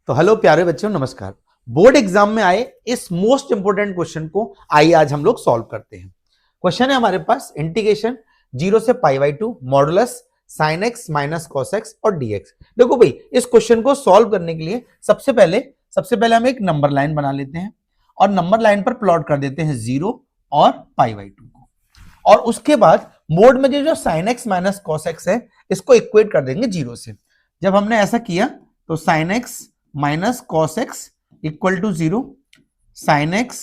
तो हेलो प्यारे बच्चों, नमस्कार। बोर्ड एग्जाम में आए इस मोस्ट इंपोर्टेंट क्वेश्चन को आइए आज हम लोग सॉल्व करते हैं। क्वेश्चन है हमारे पास इंटीग्रेशन 0 से pi by 2 modulus sign x minus cos x और डीएक्स। देखो भाई, इस क्वेश्चन को सॉल्व करने के लिए सबसे पहले हम एक नंबर लाइन बना लेते हैं और नंबर लाइन पर प्लॉट कर देते हैं 0 और पाई बाई 2 को, और उसके बाद बोर्ड में जो sign x minus cos x है इसको इक्वेट कर देंगे 0 से। जब हमने ऐसा किया तो sine x minus cos x equal to 0, sine x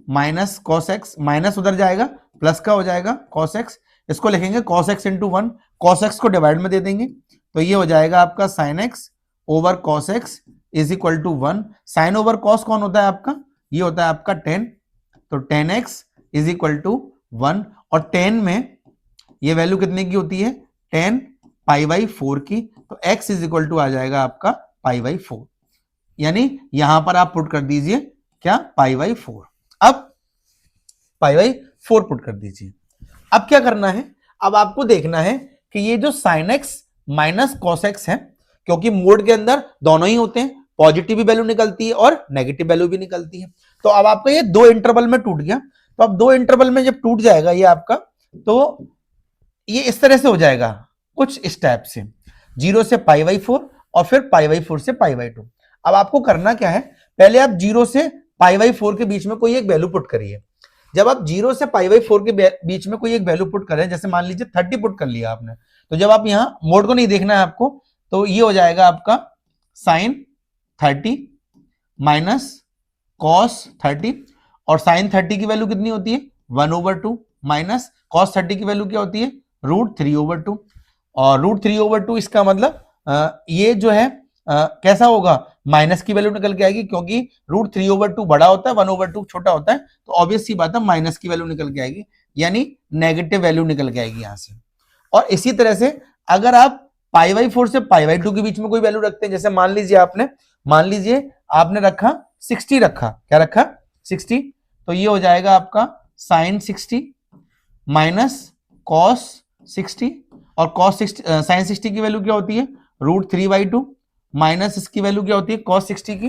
minus cos x, minus उधर जाएगा प्लस का हो जाएगा कॉस एक्स, इसको लिखेंगे cos x into 1, cos x को डिवाइड में दे देंगे तो ये हो जाएगा आपका sine x over cos x is equal to 1। Sine over cos कौन होता है आपका? ये होता है आपका 10, तो 10x इज इक्वल टू 1, और 10 में ये वैल्यू कितने की होती है? 10 पाई बाई 4 की, तो x इज इक्वल टू आ जाएगा आपका पाई बाई 4, यानी यहां पर आप पुट कर दीजिए क्या? पाई बाई 4। अब पाई बाई 4 पुट कर दीजिए। अब क्या करना है? अब आपको देखना है कि ये जो sign x minus cos x है, क्योंकि मोड के अंदर दोनों ही होते हैं, पॉजिटिव वैल्यू निकलती है और नेगेटिव वैल्यू भी निकलती है। तो अब आपका ये दो इंटरवल में टूट गया, तो अब दो इंटरवल में जब टूट जाएगा ये आपका, तो ये इस तरह से हो जाएगा कुछ इस टाइप से, 0 से पाई बाई 4 और फिर पाई बाई 4 से पाई बाई 2। अब आपको करना क्या है? पहले आप 0 से पाई बाई 4 के बीच में कोई एक वैल्यू पुट करिए। जब आप 0 से पाई बाई 4 के बीच में कोई एक वैल्यू पुट करें, जैसे मान लीजिए 30 पुट कर लिया आपने, तो जब आप यहां मोड को नहीं देखना है आपको, तो ये हो जाएगा आपका साइन 30 माइनस कॉस 30, और साइन 30 की वैल्यू कितनी होती है? 1/2 माइनस कॉस 30 की वैल्यू क्या होती है? √3/2, और √3/2 इसका मतलब ये जो है कैसा होगा? माइनस की वैल्यू निकल के आएगी, क्योंकि √3/2 बड़ा होता है, 1/2 छोटा होता है, तो ऑब्वियस सी बात है माइनस की वैल्यू निकल के आएगी, यानी नेगेटिव वैल्यू निकल के आएगी यहां से। और इसी तरह से अगर आप पाई बाई 4 से पाई बाई 2 के बीच में कोई वैल्यू रखते हैं, जैसे मान लीजिए आपने रखा 60, रखा क्या? रखा 60, तो ये हो जाएगा आपका साइन 60 माइनस कॉस 60, और कॉस 60 साइन 60 की वैल्यू क्या होती है? √3/2 माइनस इसकी वैल्यू क्या होती है? कॉस 60 की।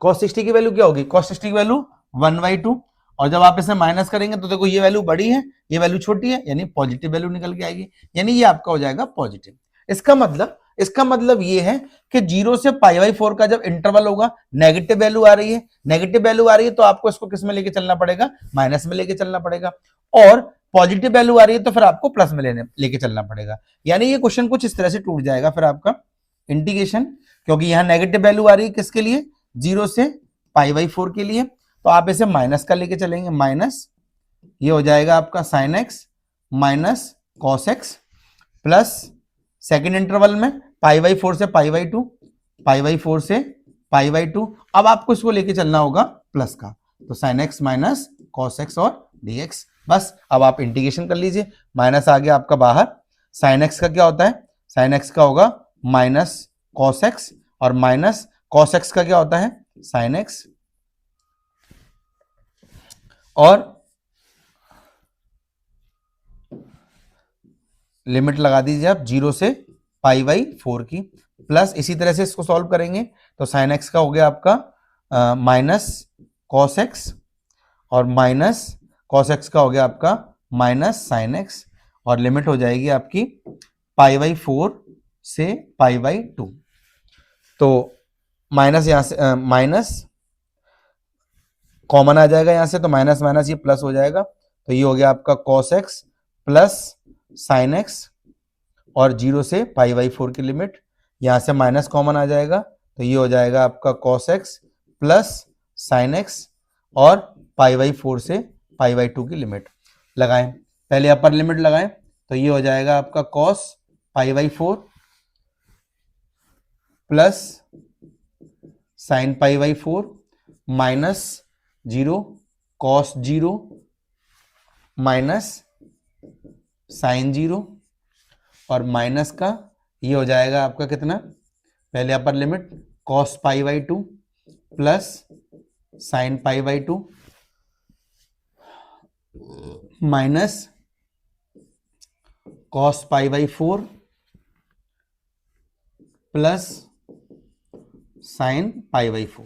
कॉस 60 की वैल्यू क्या होगी? कॉस 60 की वैल्यू 1/2, और जब आप इसे माइनस करेंगे तो देखो ये वैल्यू बड़ी है, ये वैल्यू छोटी है, यानी पॉजिटिव वैल्यू निकल के आएगी, यानी ये आपका हो जाएगा पॉजिटिव। इसका मतलब ये है कि 0 से पाई बाई 4 का जब इंटरवल होगा, नेगेटिव वैल्यू आ रही है, तो आपको इसको किस में लेके चलना पड़ेगा? माइनस में लेके चलना पड़ेगा, और पॉजिटिव वैल्यू आ रही है तो फिर आपको प्लस में लेके चलना पड़ेगा। यानी ये क्वेश्चन कुछ इस तरह से टूट जाएगा फिर आपका इंटीग्रेशन, क्योंकि यहां नेगेटिव वैल्यू आ रही है किसके लिए? 0 से पाई बाई 4 के लिए, तो आप इसे माइनस का लेके चलेंगे, माइनस ये हो जाएगा आपका sine x minus cos x, plus second interval में पाई बाई 4 से पाई बाई 2, पाई बाई 4 से पाई बाई 2, अब आपको इसको लेके चलना होगा प्लस का, तो sine x minus cos x और डीएक्स। बस अब आप इंटीग्रेशन कर लीजिए, माइनस आ गया आपका बाहर, साइन एक्स का क्या होता है? साइन एक्स का होगा माइनस कॉस एक्स, और माइनस कॉस एक्स का क्या होता है? साइन एक्स, और लिमिट लगा दीजिए आप 0 से पाई बाई 4 की, प्लस इसी तरह से इसको सॉल्व करेंगे तो साइन एक्स का हो गया आपका माइनस कॉस एक्स, और माइनस कॉस एक्स का हो गया आपका माइनस साइन एक्स, और लिमिट हो जाएगी आपकी पाई बाई 4 से पाई बाई 2, तो माइनस यहां से माइनस कॉमन आ जाएगा यहां से, तो माइनस माइनस ये प्लस हो जाएगा, तो ये हो गया आपका cos x plus sine x, और 0 से पाई बाई 4 की लिमिट, यहां से माइनस कॉमन आ जाएगा, तो ये हो जाएगा आपका cos x plus sine x, और पाई बाई 4 से पाई बाई 2 की लिमिट लगाएं। पहले अपर लिमिट लगाएं, तो ये हो जाएगा आपका cos pi by 4 plus sine pi by 4 minus 0 cos 0 minus sine 0, और माइनस का ये हो जाएगा आपका कितना? पहले upper limit cos pi by 2 plus sine pi by 2 minus cos pi by 4 plus sine pi by 4।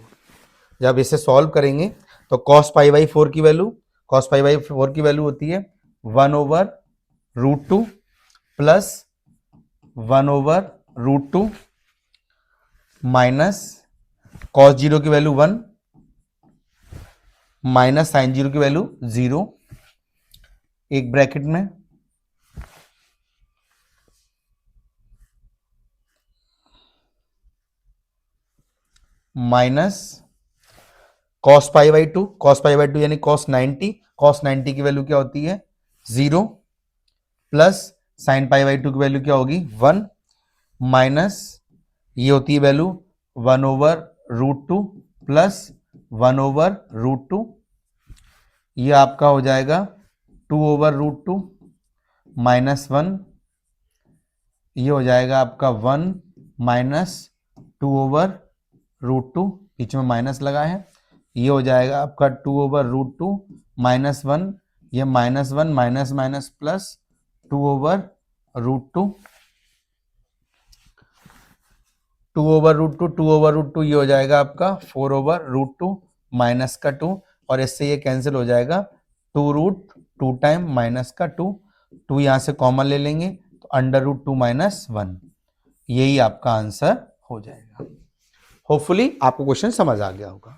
जब इसे सॉल्व करेंगे तो कॉस पाई बाई 4 की वैल्यू, कॉस पाई बाई 4 की वैल्यू होती है 1/√2 प्लस 1/√2 माइनस कॉस 0 की वैल्यू 1 माइनस साइन 0 की वैल्यू 0, एक ब्रैकेट में minus cos pi by 2, cos pi by 2 यानी कॉस 90, कॉस 90 की वैल्यू क्या होती है 0 प्लस साइन पाई बाई 2 की वैल्यू क्या होगी 1 माइनस ये होती है वैल्यू 1/√2 प्लस 1/√2, ये आपका हो जाएगा 2/√2 माइनस 1, ये हो जाएगा आपका 1 माइनस 2/√2, बीच में माइनस लगा है, ये हो जाएगा आपका 2/√2 माइनस 1, ये माइनस 1 माइनस माइनस प्लस 2/√2, 2/√2 2/√2, ये हो जाएगा आपका 4/√2 माइनस का 2, और इससे ये कैंसिल हो जाएगा 2√2 टाइम माइनस का 2 यहां से कॉमन ले लेंगे तो √2 माइनस 1, यही आपका आंसर हो जाएगा। होपफुली आपको क्वेश्चन समझ आ गया होगा।